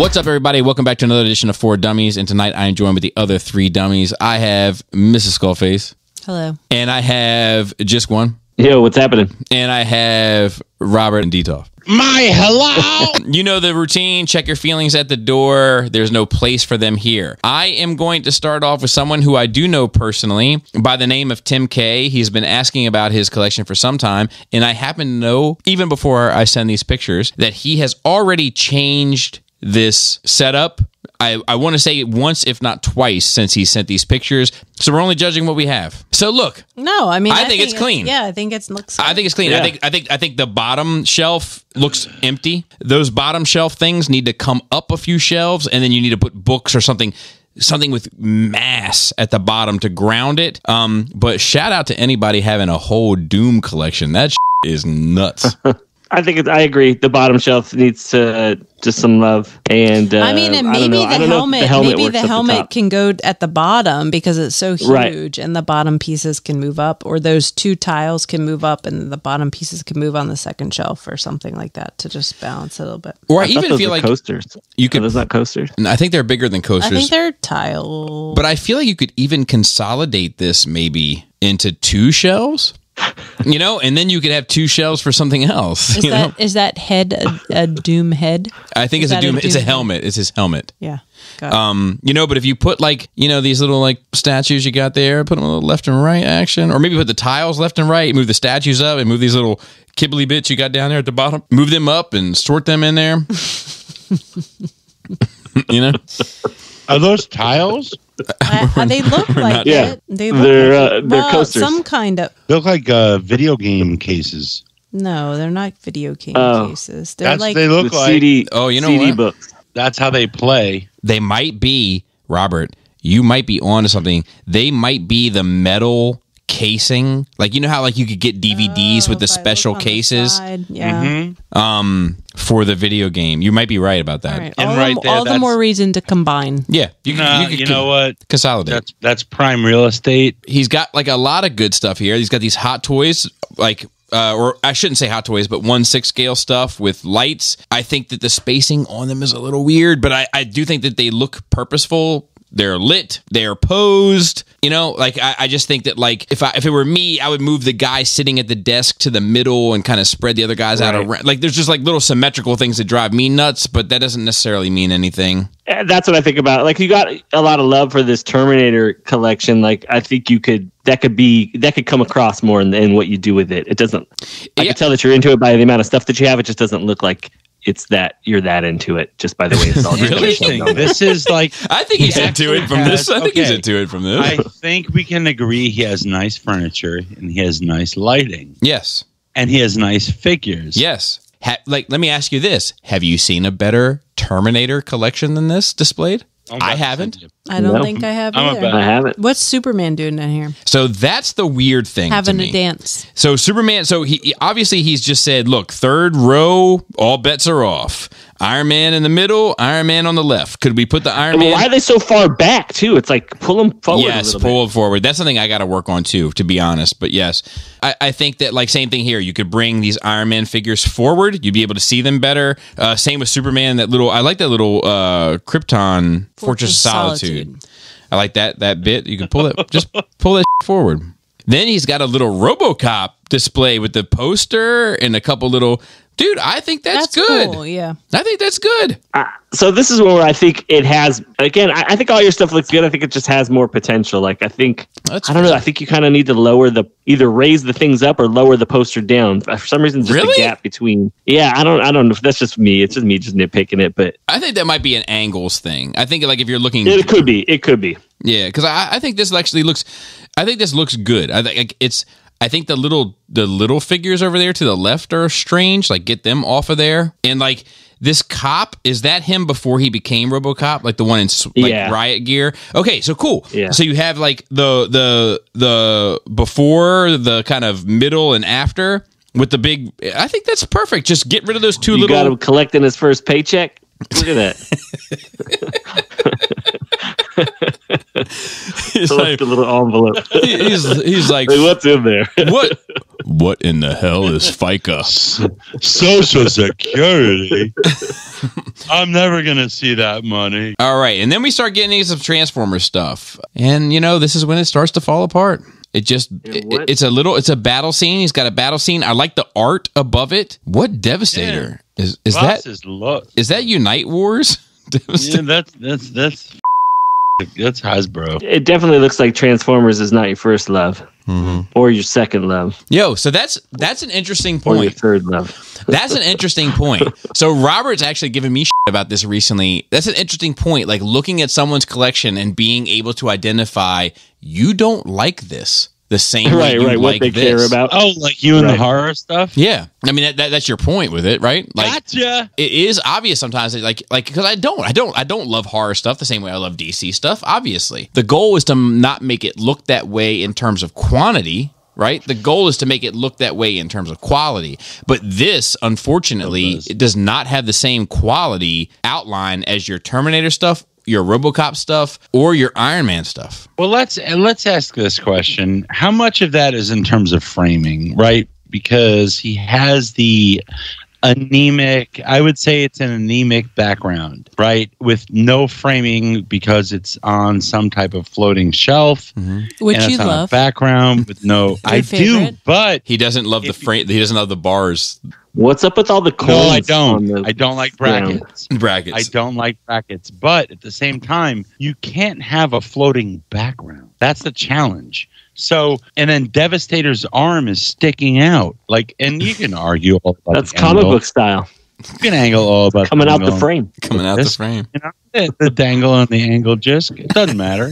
What's up, everybody? Welcome back to another edition of 4 Dummies, and tonight I am joined with the other 3 dummies. I have Mrs. Skullface. Hello. And I have Just One. Yo, what's happening? And I have Robert and Detoff. My hello! You know the routine. Check your feelings at the door. There's no place for them here. I am going to start off with someone who I do know personally by the name of Tim K. He's been asking about his collection for some time, and I happen to know, even before I send these pictures, that he has already changed this setup. I want to say once, if not twice, since he sent these pictures. So we're only judging what we have. So look. No, I mean, I think it's clean. Yeah, I think it looks good. I think it's clean. Yeah. I think the bottom shelf looks empty. Those bottom shelf things need to come up a few shelves, and then you need to put books or something with mass at the bottom to ground it. But shout out to anybody having a whole Doom collection. That is nuts. I agree. The bottom shelf needs just some love, and I mean, and maybe the helmet can go at the bottom because it's so huge, right, and the bottom pieces can move up, or those 2 tiles can move up, and the bottom pieces can move on the second shelf, or something like that to just balance it a little bit. Or I even feel like coasters. You could. Those not coasters. I think they're bigger than coasters. I think they're tile. But I feel like you could even consolidate this maybe into 2 shelves. You know, and then you could have 2 shelves for something else. Is that head a Doom head? I think it's a Doom. It's a helmet. It's his helmet. Yeah. Got it. You know, but if you put these little statues you got there, put them a little left and right action, or maybe put the tiles left and right, move the statues up, and move these little kibbly bits you got down there at the bottom, move them up and sort them in there. You know, are those tiles? They look like it. They're coasters. Some kind of. They look like video game cases. No, they're not video game cases. They're they look like CD. Oh, you know CD what? Books. That's how they play. They might be, Robert. You might be onto something. They might be the metal casing, you know how you could get DVDs with the special cases. Yeah. For the video game. You might be right about that. Right. And all the more reason to combine. Yeah, you know what? Consolidate. That's prime real estate. He's got a lot of good stuff here. He's got these hot toys, or I shouldn't say hot toys, but 1/6 scale stuff with lights. I think that the spacing on them is a little weird, but I do think that they look purposeful. They're lit. They're posed. You know, I just think that if it were me, I would move the guy sitting at the desk to the middle and kind of spread the other guys out around. There's just little symmetrical things that drive me nuts, but that doesn't necessarily mean anything. That's what I think about. You got a lot of love for this Terminator collection. I think that could come across more in what you do with it. It doesn't. I can tell that you're into it by the amount of stuff that you have. It just doesn't look like it's that you're that into it just by the way it's all. Really? This is I think he's into it from this. I think he's into it from this. I think we can agree he has nice furniture and he has nice lighting. Yes. And he has nice figures. Yes. Let me ask you this. Have you seen a better Terminator collection than this displayed? I haven't. I don't think I have either. I haven't. What's Superman doing down here? So that's the weird thing. Having to me. a dance. So Superman. So he obviously he's just said, look, 3rd row, all bets are off. Iron Man in the middle, Iron Man on the left. Could we put the Iron Man? Why are they so far back too? It's pull them forward. Yes, pull them forward. That's something I got to work on too, to be honest. But yes, I think that same thing here. You could bring these Iron Man figures forward. You'd be able to see them better. Same with Superman. I like that little Krypton Fortress of Solitude. I like that bit. You can pull it. Just pull that forward. Then he's got a little RoboCop display with the poster and a couple little. Dude, I think that's good. Cool, yeah. I think that's good. So this is where I think it has. Again, I think all your stuff looks good. I think it just has more potential. I think I don't know. I think you kind of need to either raise the things up or lower the poster down. For some reason, just the gap between. Yeah, I don't know if that's just me. It's just me just nitpicking it, but I think that might be an angles thing. I think if you're looking, it could be. It could be. Yeah, because I think this actually looks. I think this looks good. I think it's. I think the little figures over there to the left are strange. Get them off of there. And this cop, is that him before he became RoboCop? The one in riot gear. Okay, so cool. Yeah. So you have the before, the kind of middle, and after with the big. I think that's perfect. Just get rid of those two little. You got him collecting his first paycheck. Look at that. He's like a little envelope. He's like, what's in there? What in the hell is FICA? Social Security. I'm never going to see that money. All right, and then we start getting into some Transformers stuff. And, this is when it starts to fall apart. It just, it's a battle scene. He's got a battle scene. I like the art above it. What Devastator? Yeah. Is that Unite Wars? Yeah, that's Hasbro. It definitely looks like Transformers is not your first love. Or your second love. Yo, so that's an interesting point. Or your third love. That's an interesting point. So Robert's actually given me shit about this recently. That's an interesting point. Like looking at someone's collection and being able to identify you don't like this the same way you right. like what they this. care about. Oh, like you and the horror stuff? Yeah. I mean that's your point with it, right? Like gotcha. It is obvious sometimes like because I don't love horror stuff the same way I love DC stuff, obviously. The goal is to not make it look that way in terms of quantity, right? The goal is to make it look that way in terms of quality. But this, unfortunately, it does not have the same quality outline as your Terminator stuff, your RoboCop stuff, or your Iron Man stuff. Well, let's ask this question. How much of that is in terms of framing, right? Because he has the anemic, I would say it's an anemic background, right? With no framing because it's on some type of floating shelf. Which and you it's on love. a background with no... I do, but... He doesn't love the frame. He doesn't love the bars. What's up with all the coins? No, I don't. I don't like brackets. Brackets. I don't like brackets. But at the same time, you can't have a floating background. That's the challenge. So, and then Devastator's arm is sticking out. Like, and you can argue all about That's comic book style. You can angle all about coming out the frame. Coming out the frame. You know, the dangle and the angle just, it doesn't matter.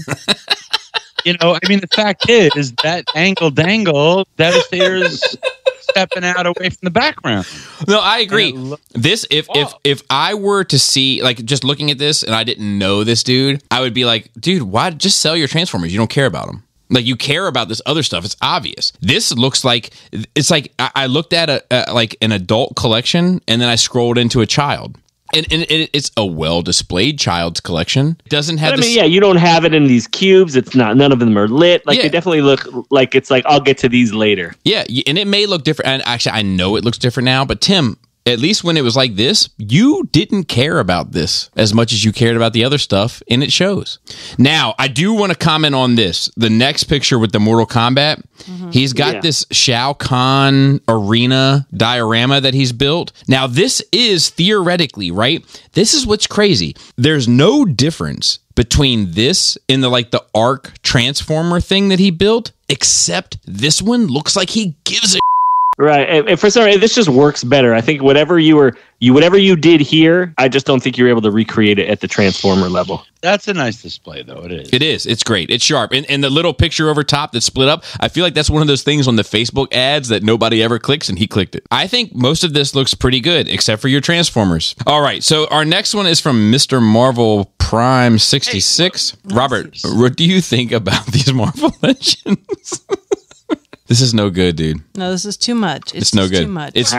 I mean, the fact is that angle dangle, Devastator's stepping out away from the background. No, I agree. This, if I were to see, like, just looking at this and I didn't know this dude, I would be like, dude, why just sell your Transformers? You don't care about them. Like, you care about this other stuff. It's obvious. This looks like, it's like I looked at like an adult collection and then I scrolled into a child. And it's a well-displayed child's collection. It doesn't have you don't have it in these cubes. It's not, none of them are lit. Like, they definitely look like it's like, I'll get to these later. Yeah, and it may look different. And actually, I know it looks different now. But Tim, at least when it was like this, you didn't care about this as much as you cared about the other stuff, and it shows. Now, I do want to comment on this. The next picture with the Mortal Kombat, he's got this Shao Kahn arena diorama that he's built. Now, this is theoretically, right? This is what's crazy. There's no difference between this and the Arc Transformer thing that he built, except this one looks like he gives a right. And for some reason, this just works better. I think whatever you did here, I just don't think you're able to recreate it at the Transformer level. That's a nice display, though. It is. It is. It's great. It's sharp. And the little picture over top that's split up, I feel like that's one of those things on the Facebook ads that nobody ever clicks, and he clicked it. I think most of this looks pretty good, except for your Transformers. All right. So our next one is from Mr. Marvel Prime 66. Hey, Robert, what do you think about these Marvel Legends? This is no good, dude. No, this is too much. It's no good. Too much. It's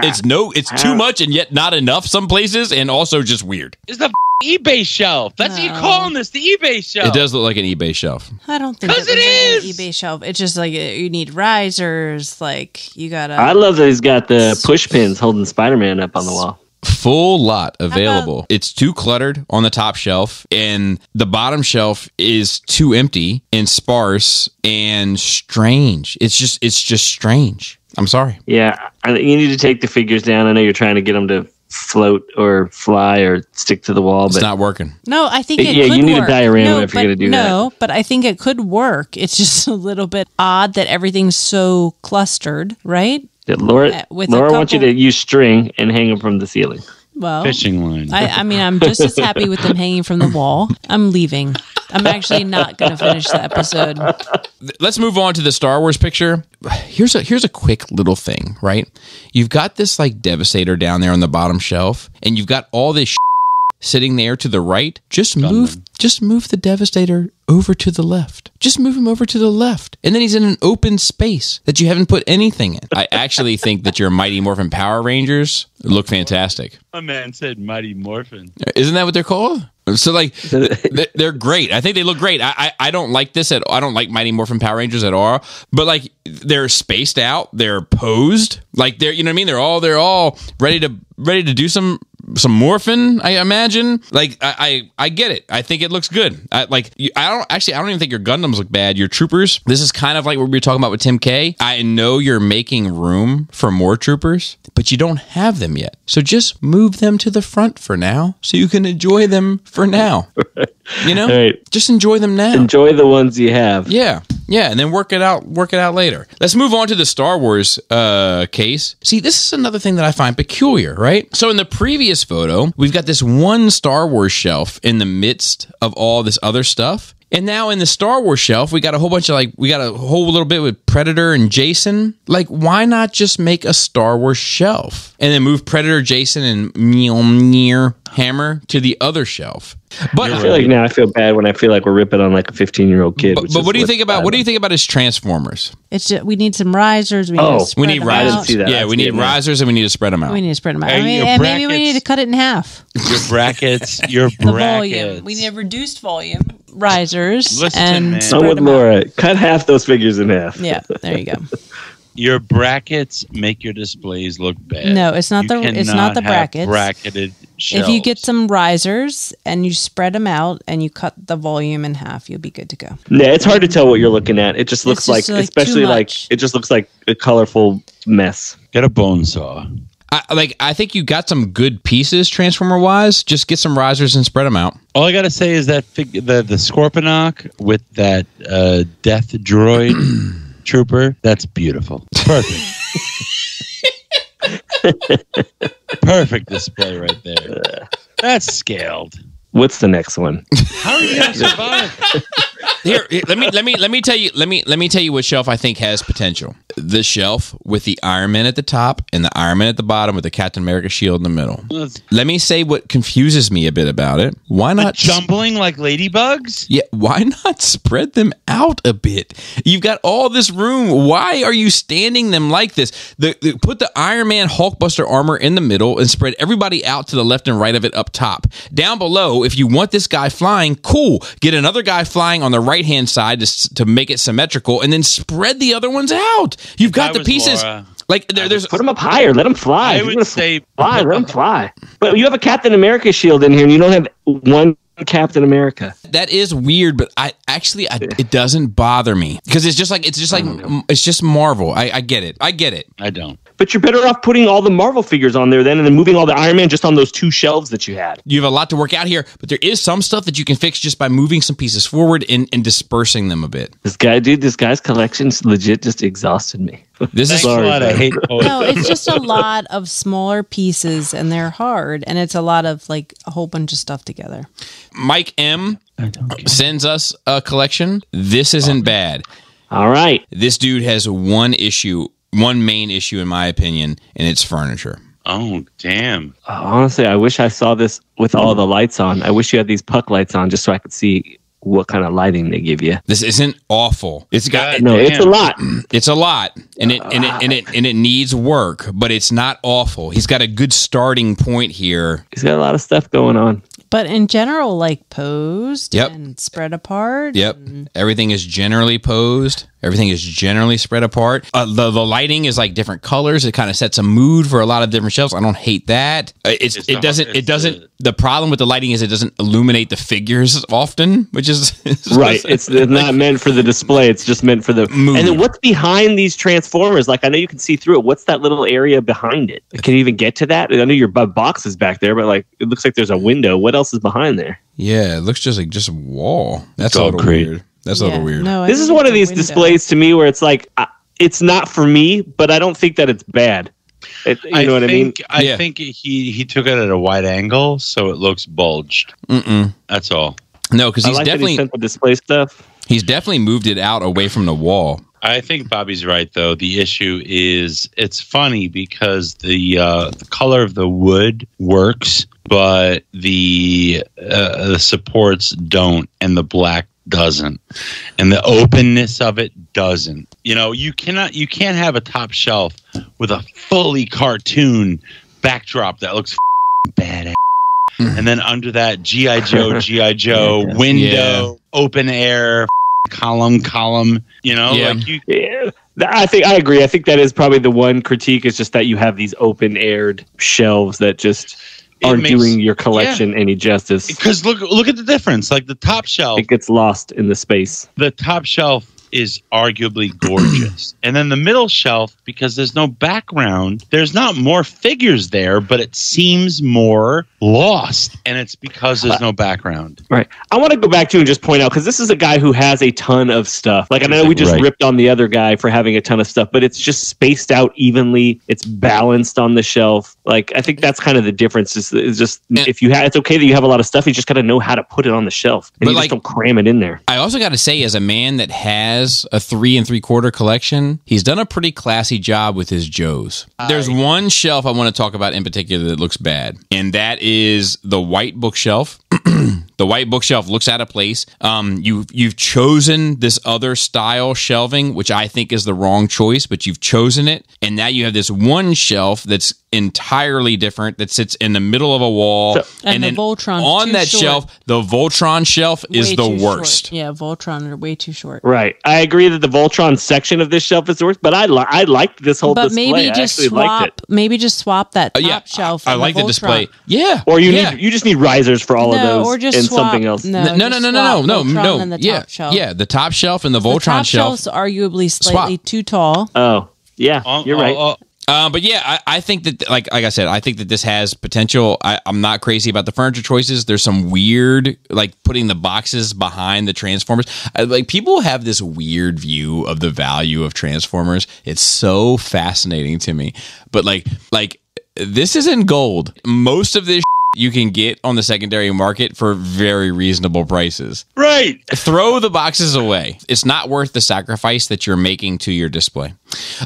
too much and yet not enough some places, and also just weird. It's the eBay shelf. That's what you're calling this, the eBay shelf. It does look like an eBay shelf. I don't think it is an eBay shelf. It's just like you need risers. Like you gotta. I love that he's got the push pins holding Spider-Man up on the wall. Full lot available. It's too cluttered on the top shelf, and the bottom shelf is too empty and sparse and strange. It's just strange. I'm sorry. Yeah, you need to take the figures down. I know you're trying to get them to float or fly or stick to the wall, but it's not working. No, I think it could work. You need a diorama if you're going to do that. No, but I think it could work. It's just a little bit odd that everything's so clustered, right? Laura wants you to use string and hang them from the ceiling. Well, fishing line. I mean, I'm just as happy with them hanging from the wall. I'm leaving. I'm actually not going to finish the episode. Let's move on to the Star Wars picture. Here's a quick little thing, right? You've got this Devastator down there on the bottom shelf, and you've got all this sitting there to the right, just move the Devastator over to the left. Just move him over to the left. And then he's in an open space that you haven't put anything in. I actually think that your Mighty Morphin Power Rangers look fantastic. My man said Mighty Morphin. Isn't that what they're called? So like they're great. I think they look great. I don't like this I don't like Mighty Morphin Power Rangers at all. But like they're spaced out, they're posed, like they're, you know what I mean? They're all ready to do some morphin, I imagine. Like I get it. I think it looks good. I don't even think your Gundams look bad. Your troopers, this is kind of like what we were talking about with Tim K. I know you're making room for more troopers, but you don't have them yet. So just move them to the front for now so you can enjoy them for now. You know? Right. Just enjoy them now. Enjoy the ones you have. Yeah. Yeah, and then work it out later. Let's move on to the Star Wars case. See, this is another thing that I find peculiar, right? So in the previous photo, we've got this one Star Wars shelf in the midst of all this other stuff. And now in the Star Wars shelf, we got a whole bunch of we got a whole little bit with Predator and Jason. Like, why not just make a Star Wars shelf and then move Predator, Jason, and Mjolnir Hammer to the other shelf? But I feel like now I feel bad when I feel like we're ripping on like a 15-year-old kid. But what do you think about his Transformers? It's just, we need some risers. We need risers. Yeah, we need risers and we need to spread them out. We need to spread them out. And maybe we need to cut it in half. Your brackets. The volume. We need a reduced volume. Risers. Listen, I'm with Laura. Cut half those figures in half. Yeah, there you go. Your brackets make your displays look bad. No, it's not the brackets. Bracketed shelves. If you get some risers and you spread them out and you cut the volume in half, you'll be good to go. Yeah, it's hard to tell what you're looking at. It just looks like especially like it just looks like a colorful mess. Get a bone saw. I think you got some good pieces Transformer wise. Just get some risers and spread them out. All I gotta say is that the Scorponok with that death droid trooper, that's beautiful. Perfect. Perfect display right there. That's scaled. What's the next one? How are you gonna survive? Here, let me tell you what shelf I think has potential. The shelf with the Iron Man at the top and the Iron Man at the bottom with the Captain America shield in the middle. Let me say what confuses me a bit about it. Why not jumbling like ladybugs? Yeah, why not spread them out a bit? You've got all this room. Why are you standing them like this? Put the Iron Man Hulkbuster armor in the middle and spread everybody out to the left and right of it up top. Down below, if you want this guy flying, cool. Get another guy flying on the right-hand side to make it symmetrical, and then spread the other ones out. You've got the pieces. Laura, there's put them up higher. Let them fly. I would say fly. Let them fly. But you have a Captain America shield in here, and you don't have one Captain America. That is weird, but it doesn't bother me because it's just Marvel. I get it. I don't. But you're better off putting all the Marvel figures on there then and then moving all the Iron Man just on those two shelves that you had. You have a lot to work out here, but there is some stuff that you can fix just by moving some pieces forward and dispersing them a bit. This guy's collection's legit just exhausted me. This is a lot. I hate. No, it's just a lot of smaller pieces and they're hard, and it's a lot of like a whole bunch of stuff together. Mike M sends us a collection. This isn't bad. All right. This dude has one main issue in my opinion, and it's furniture. Oh, damn. Honestly, I wish I saw this with all the lights on. I wish you had these puck lights on just so I could see what kind of lighting they give you. This isn't awful. It's got it's a lot. It's a lot, and it needs work, but it's not awful. He's got a good starting point here. He's got a lot of stuff going on. But in general, like posed and spread apart. Yep. Everything is generally posed. Everything is generally spread apart. The lighting is like different colors. It kind of sets a mood for a lot of different shelves. I don't hate that. It doesn't. The problem with the lighting is it doesn't illuminate the figures often, which is right. It's not meant for the display. It's just meant for the mood. And then what's behind these Transformers? Like I know you can see through it. What's that little area behind it? Can you even get to that? I know your box is back there, but like it looks like there's a window. What else is behind there? Yeah, it looks just like a wall. That's a little weird. That's a little weird. No, this is one of these displays to me where it's like, it's not for me, but I don't think that it's bad. You know what I mean? I think he took it at a wide angle, so it looks bulged. That's all. No, because he's definitely sent the display stuff. He's definitely moved it out away from the wall. I think Bobby's right, though. The issue is it's funny because the color of the wood works, but the supports don't, and the black doesn't, and the openness of it doesn't. You know, you can't have a top shelf with a fully cartoon backdrop that looks badass, and then under that GI Joe window, open air. Column, you know, like you. Yeah, I agree. I think that is probably the one critique is just that you have these open aired shelves that just aren't doing your collection any justice. Because look at the difference. Like the top shelf, it gets lost in the space. The top shelf is arguably gorgeous, and then the middle shelf, because there's no background, there's not more figures there, but it seems more lost, and it's because there's no background. Right. I want to go back to and just point out, because this is a guy who has a ton of stuff. Like, I know we just ripped on the other guy for having a ton of stuff, but it's just spaced out evenly. It's balanced on the shelf. Like, I think that's kind of the difference. Is just if you have, it's okay that you have a lot of stuff. You just got to know how to put it on the shelf, and you just don't cram it in there. I also got to say, as a man that has a 3 3/4 collection, he's done a pretty classy job with his Joes. There's one shelf I want to talk about in particular that looks bad, and that is the white bookshelf. The white bookshelf looks out of place. You've chosen this other style shelving, which I think is the wrong choice, but you've chosen it, and now you have this one shelf that's entirely different that sits in the middle of a wall, and then Voltron's on that shelf, the Voltron shelf is the worst. Short. Yeah, Voltron are way too short. Right. I agree that the Voltron section of this shelf is the worst, but I liked this whole display. Maybe just swap that top shelf. I like the display. Yeah. Or you just need risers for all of those, or just and swap, something else. No. And the top shelf. Yeah, the top shelf and the Voltron top shelf. shelf's arguably slightly too tall. Oh, yeah, you're right. But yeah, I think that, like I said, I think that this has potential. I'm not crazy about the furniture choices. There's some weird, like putting the boxes behind the Transformers. Like people have this weird view of the value of Transformers. It's so fascinating to me. But like this is in gold. Most of this you can get on the secondary market for very reasonable prices. Right. Throw the boxes away. It's not worth the sacrifice that you're making to your display.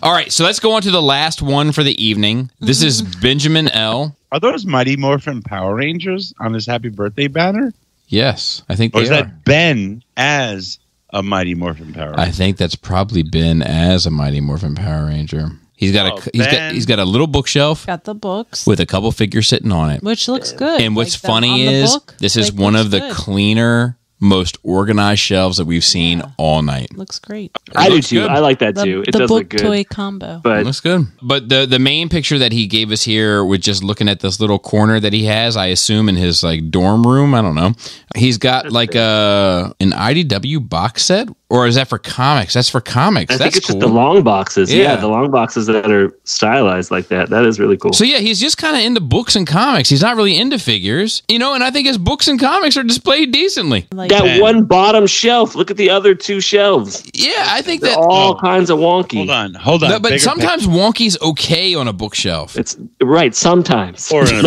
All right, so let's go on to the last one for the evening. This is Benjamin L. Are those Mighty Morphin Power Rangers on his happy birthday banner? Yes, I think they are. Or is that Ben as a Mighty Morphin Power Ranger? I think that's probably Ben as a Mighty Morphin Power Ranger. He's got he's got a little bookshelf. Got the books with a couple figures sitting on it, which looks good. And what's funny is this is one of the cleaner, most organized shelves that we've seen all night. Looks great. I do too. Good. I like that too. It does look good. The book toy combo. But it looks good. But the main picture that he gave us here, with just looking at this little corner that he has, I assume in his like dorm room. I don't know. He's got like an IDW box set. Or is that for comics? That's for comics. I think it's just the long boxes. Yeah, the long boxes that are stylized like that. That is really cool. So yeah, he's just kind of into books and comics. He's not really into figures, you know. And I think his books and comics are displayed decently. Like that one bottom shelf. Look at the other two shelves. Yeah, I think they're all kinds of wonky. Hold on. No, but sometimes wonky's okay on a bookshelf. It's right. Sometimes. Or in a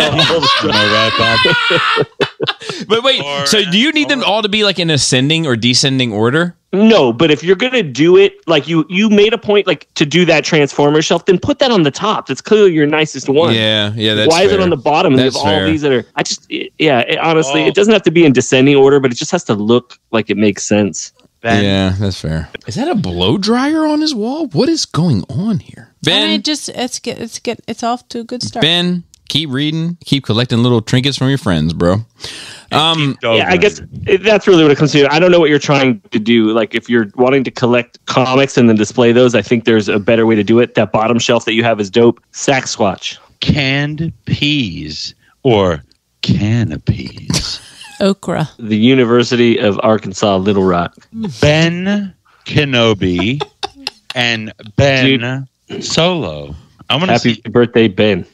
But wait, so do you need them all to be like in ascending or descending order? No, but if you're gonna do it, like you made a point, like to do that Transformer shelf, then put that on the top. That's clearly your nicest one. Yeah, that's why is it on the bottom? And you have all these that are. Honestly, it doesn't have to be in descending order, but it just has to look like it makes sense. Ben. Yeah, that's fair. Is that a blow dryer on his wall? What is going on here, Ben? It's off to a good start. Ben, keep reading, keep collecting little trinkets from your friends, bro. I guess that's really what it comes to. I don't know what you're trying to do. Like if you're wanting to collect comics and then display those, I think there's a better way to do it. That bottom shelf that you have is dope. Sasquatch. Canned peas or canopies. Okra. The University of Arkansas, Little Rock. Ben Kenobi and Ben Solo. Happy birthday, Ben.